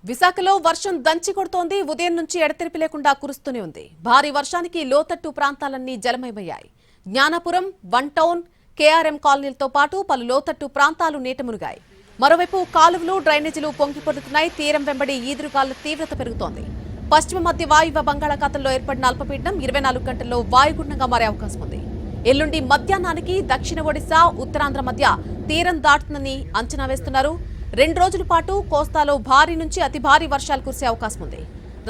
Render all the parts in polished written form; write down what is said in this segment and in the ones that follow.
విశాఖలో వర్షం దంచి కొడుతోంది. ఉదయం నుంచి ఎడతెరిపి లేకుండా కురుస్తూనే ఉంది. భారీ వర్షానికి లోతట్టు ప్రాంతాలన్నీ జలమయమయ్యాయి. జ్ఞానపురం, వన్ టౌన్, కేఆర్ఎం కాలనీలతో పాటు పలు లోతట్టు ప్రాంతాలు నీట మునిగాయి. మరోవైపు కాలువలు, డ్రైనేజీలు పొంగిపొడుతున్నాయి. తీరం వెంబడి ఈదురుగాలుల తీవ్రత పెరుగుతోంది. పశ్చిమ మధ్య వాయువ్య బంగాళాఖాతంలో ఏర్పడిన అల్పపీడనం 24 గంటల్లో వాయుగుండంగా మారే అవకాశం ఉంది. ఎల్లుండి మధ్యాహ్నానికి దక్షిణ ఒడిశా, ఉత్తరాంధ్ర మధ్య తీరం దాటుతుందని అంచనా వేస్తున్నారు. 2 రోజుల పాటు కోస్తాలో భారీ నుంచి అతి భారీ వర్షాలు కురిసే అవకాశం ఉంది.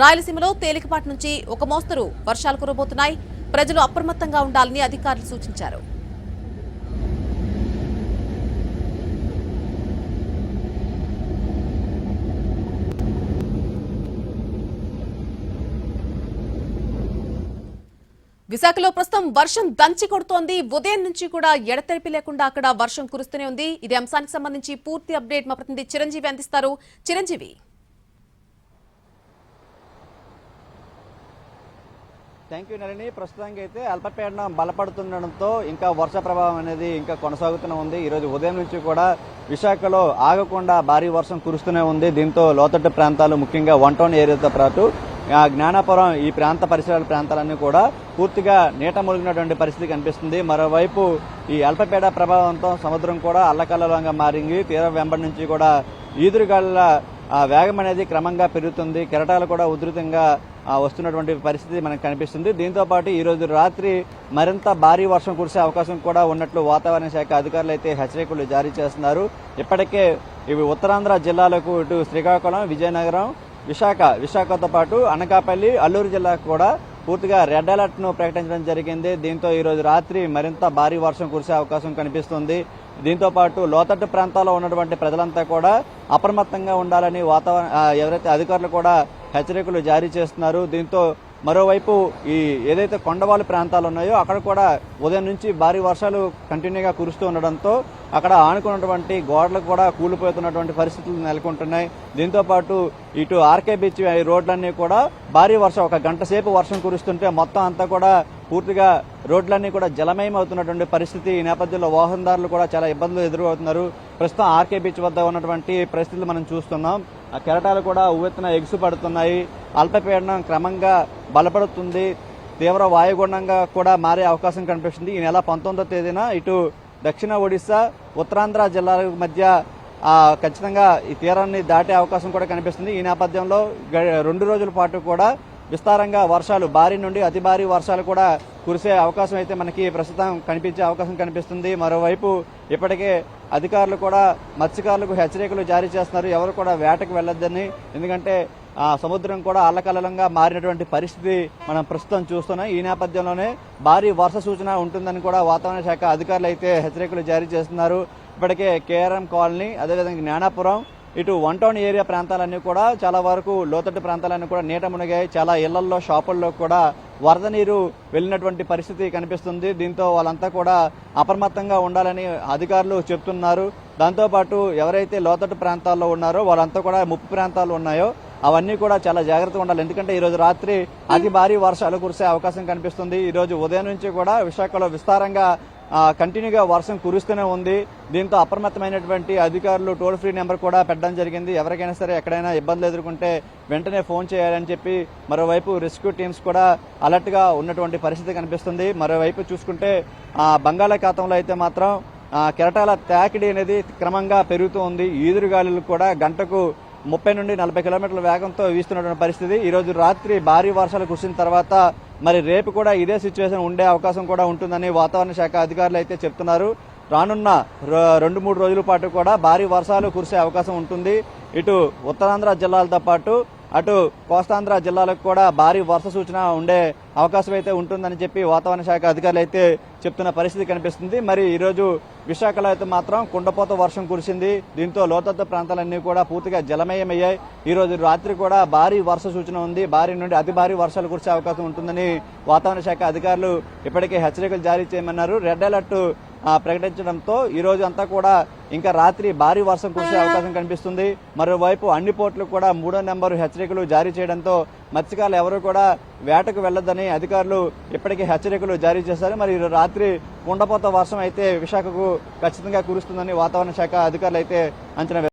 రాయలసీమలో తేలికపాటి నుంచి ఒక మోస్తరు వర్షాలు కురబోతున్నాయి. ప్రజలు అప్రమత్తంగా ఉండాలని అధికారులు సూచించారు. విశాఖలో ప్రస్తుతం వర్షం దంచి కొడుతోంది. ఉదయం నుంచి కూడా ఎడతెరిపి లేకుండా అక్కడ వర్షం కురుస్తూనే ఉంది. ఇదే అంశానికి సంబంధించి పూర్తి అప్డేట్ మా ప్రతినిధి చిరంజీవి అందిస్తారు. Chiranjeevi, thank you Nalini. ప్రస్తుతానికి అయితే అల్పపీడనం బలపడుతుండడంతో ఇంకా వర్ష ప్రభావం అనేది ఇంకా కొనసాగుతూనే ఉంది. ఈరోజు ఉదయం నుంచి కూడా విశాఖలో ఆగకుండా భారీ వర్షం కురుస్తూనే ఉంది. దీంతో లోతట్టు ప్రాంతాలు, ముఖ్యంగా వన్ టౌన్ ఏరియాతో పాటు జ్ఞానాపురం, ఈ ప్రాంత పరిసరాల ప్రాంతాలన్నీ కూడా పూర్తిగా నీట మునిగినటువంటి పరిస్థితి కనిపిస్తుంది. మరోవైపు ఈ అల్పపీడ ప్రభావంతో సముద్రం కూడా అల్లకల్లోలంగా మారింది. తీరం వెంబడి నుంచి కూడా ఈదురుగాలుల వేగం అనేది క్రమంగా పెరుగుతుంది. కెరటాలు కూడా ఉధృతంగా వస్తున్నటువంటి పరిస్థితి మనకు కనిపిస్తుంది. దీంతో పాటు ఈ రోజు రాత్రి మరింత భారీ వర్షం కురిసే అవకాశం కూడా ఉన్నట్లు వాతావరణ శాఖ అధికారులు అయితే హెచ్చరికలు జారీ చేస్తున్నారు. ఇప్పటికే ఇవి ఉత్తరాంధ్ర జిల్లాలకు, ఇటు శ్రీకాకుళం, విజయనగరం, విశాఖతో పాటు అనకాపల్లి, అల్లూరు జిల్లాకు కూడా పూర్తిగా రెడ్ అలర్ట్ ను ప్రకటించడం జరిగింది. దీంతో ఈ రోజు రాత్రి మరింత భారీ వర్షం కురిసే అవకాశం కనిపిస్తుంది. దీంతో పాటు లోతట్టు ప్రాంతాల్లో ఉన్నటువంటి ప్రజలంతా కూడా అప్రమత్తంగా ఉండాలని ఎవరైతే అధికారులు కూడా హెచ్చరికలు జారీ చేస్తున్నారు. దీంతో మరోవైపు ఈ ఏదైతే కొండవాళ్ళు ప్రాంతాలు ఉన్నాయో అక్కడ కూడా ఉదయం నుంచి భారీ వర్షాలు కంటిన్యూగా కురుస్తూ ఉండడంతో అక్కడ ఆనుకున్నటువంటి గోడలకు కూడా కూలిపోతున్నటువంటి పరిస్థితులు నెలకొంటున్నాయి. దీంతో పాటు ఇటు ఆర్కే బీచ్ రోడ్లన్నీ కూడా భారీ వర్షం, 1 గంట సేపు వర్షం కురుస్తుంటే మొత్తం అంతా కూడా పూర్తిగా రోడ్లన్నీ కూడా జలమయం అవుతున్నటువంటి పరిస్థితి. ఈ నేపథ్యంలో వాహనదారులు కూడా చాలా ఇబ్బందులు ఎదురవుతున్నారు. ప్రస్తుతం ఆర్కే బీచ్ వద్ద ఉన్నటువంటి పరిస్థితులు మనం చూస్తున్నాం. ఆ కెరటాలు కూడా ఉవ్వెత్తున ఎగుసుపడుతున్నాయి. అల్పపీడనం క్రమంగా బలపడుతుంది. తీవ్ర వాయుగుండంగా కూడా మారే అవకాశం కనిపిస్తుంది. ఈ నెల 19వ తేదీన ఇటు దక్షిణ ఒడిశా, ఉత్తరాంధ్ర జిల్లాల మధ్య ఖచ్చితంగా ఈ తీరాన్ని దాటే అవకాశం కూడా కనిపిస్తుంది. ఈ నేపథ్యంలో 2 రోజుల పాటు కూడా విస్తారంగా వర్షాలు, భారీ నుండి అతి భారీ వర్షాలు కూడా కురిసే అవకాశం అయితే మనకి ప్రస్తుతం కనిపించే అవకాశం కనిపిస్తుంది. మరోవైపు ఇప్పటికే అధికారులు కూడా మత్స్యకారులకు హెచ్చరికలు జారీ చేస్తున్నారు. ఎవరు కూడా వేటకు వెళ్లొద్దని. ఎందుకంటే సముద్రం కూడా అల్లకల్లంగా మారినటువంటి పరిస్థితి మనం ప్రస్తుతం చూస్తున్నాం. ఈ నేపథ్యంలోనే భారీ వర్ష సూచన ఉంటుందని కూడా వాతావరణ శాఖ అధికారులు అయితే హెచ్చరికలు జారీ చేస్తున్నారు. ఇప్పటికే కేఆర్ఎం కాలనీ, అదేవిధంగా జ్ఞానాపురం, ఇటు వన్ టౌన్ ఏరియా ప్రాంతాలన్నీ కూడా చాలా వరకు లోతట్టు ప్రాంతాలన్నీ కూడా నీట మునిగాయి. చాలా ఇళ్లల్లో, షాపుల్లో కూడా వరద నీరు వెళ్లినటువంటి పరిస్థితి కనిపిస్తుంది. దీంతో వాళ్ళంతా కూడా అప్రమత్తంగా ఉండాలని అధికారులు చెప్తున్నారు. దాంతోపాటు ఎవరైతే లోతట్టు ప్రాంతాల్లో ఉన్నారో వాళ్ళంతా కూడా ముప్పు ప్రాంతాలు ఉన్నాయో అవన్నీ కూడా చాలా జాగ్రత్తగా ఉండాలి. ఎందుకంటే ఈ రోజు రాత్రి అతి భారీ వర్షాలు కురిసే అవకాశం కనిపిస్తుంది. ఈ రోజు ఉదయం నుంచి కూడా విశాఖలో విస్తారంగా కంటిన్యూగా వర్షం కురుస్తూనే ఉంది. దీంతో అప్రమత్తమైనటువంటి అధికారులు టోల్ ఫ్రీ నెంబర్ కూడా పెట్టడం జరిగింది. ఎవరికైనా సరే ఎక్కడైనా ఇబ్బందులు ఎదుర్కొంటే వెంటనే ఫోన్ చేయాలని చెప్పి మరోవైపు రెస్క్యూ టీమ్స్ కూడా అలర్ట్ గా ఉన్నటువంటి పరిస్థితి కనిపిస్తుంది. మరోవైపు చూసుకుంటే బంగాళాఖాతంలో అయితే మాత్రం కెరటాల తాకిడి అనేది క్రమంగా పెరుగుతూ ఉంది. ఈదురుగాలులు కూడా గంటకు 30 నుండి 40 కిలోమీటర్ల వేగంతో వీస్తున్నటువంటి పరిస్థితి. ఈ రోజు రాత్రి భారీ వర్షాలు కురిసిన తర్వాత మరి రేపు కూడా ఇదే సిచ్యువేషన్ ఉండే అవకాశం కూడా ఉంటుందని వాతావరణ శాఖ అధికారులు అయితే చెప్తున్నారు. రానున్న 2-3 రోజుల పాటు కూడా భారీ వర్షాలు కురిసే అవకాశం ఉంటుంది. ఇటు ఉత్తరాంధ్ర జిల్లాలతో పాటు అటు కోస్తాంధ్ర జిల్లాలకు కూడా భారీ వర్ష సూచన ఉండే అవకాశం అయితే ఉంటుందని చెప్పి వాతావరణ శాఖ అధికారులు అయితే చెప్తున్న పరిస్థితి కనిపిస్తుంది. మరి ఈరోజు విశాఖలో అయితే మాత్రం కుండపోత వర్షం కురిసింది. దీంతో లోతట్టు ప్రాంతాలన్నీ కూడా పూర్తిగా జలమయమయ్యాయి. ఈ రోజు రాత్రి కూడా భారీ వర్ష సూచన ఉంది. భారీ నుండి అతి భారీ వర్షాలు కురిసే అవకాశం ఉంటుందని వాతావరణ శాఖ అధికారులు ఇప్పటికే హెచ్చరికలు జారీ చేయమన్నారు. రెడ్ అలర్ట్ ప్రకటించడంతో ఈ రోజు అంతా కూడా ఇంకా రాత్రి భారీ వర్షం కురిసే అవకాశం కనిపిస్తుంది. మరోవైపు అన్ని పోర్టులకు కూడా 3వ నెంబర్ హెచ్చరికలు జారీ చేయడంతో మత్స్యకారులు ఎవరు కూడా వేటకు వెళ్లొద్దని అధికారులు ఇప్పటికే హెచ్చరికలు జారీ చేశారు. మరి రాత్రి కుండపోత వర్షం అయితే విశాఖకు ఖచ్చితంగా కురుస్తుందని వాతావరణ శాఖ అధికారులు అయితే అంచనా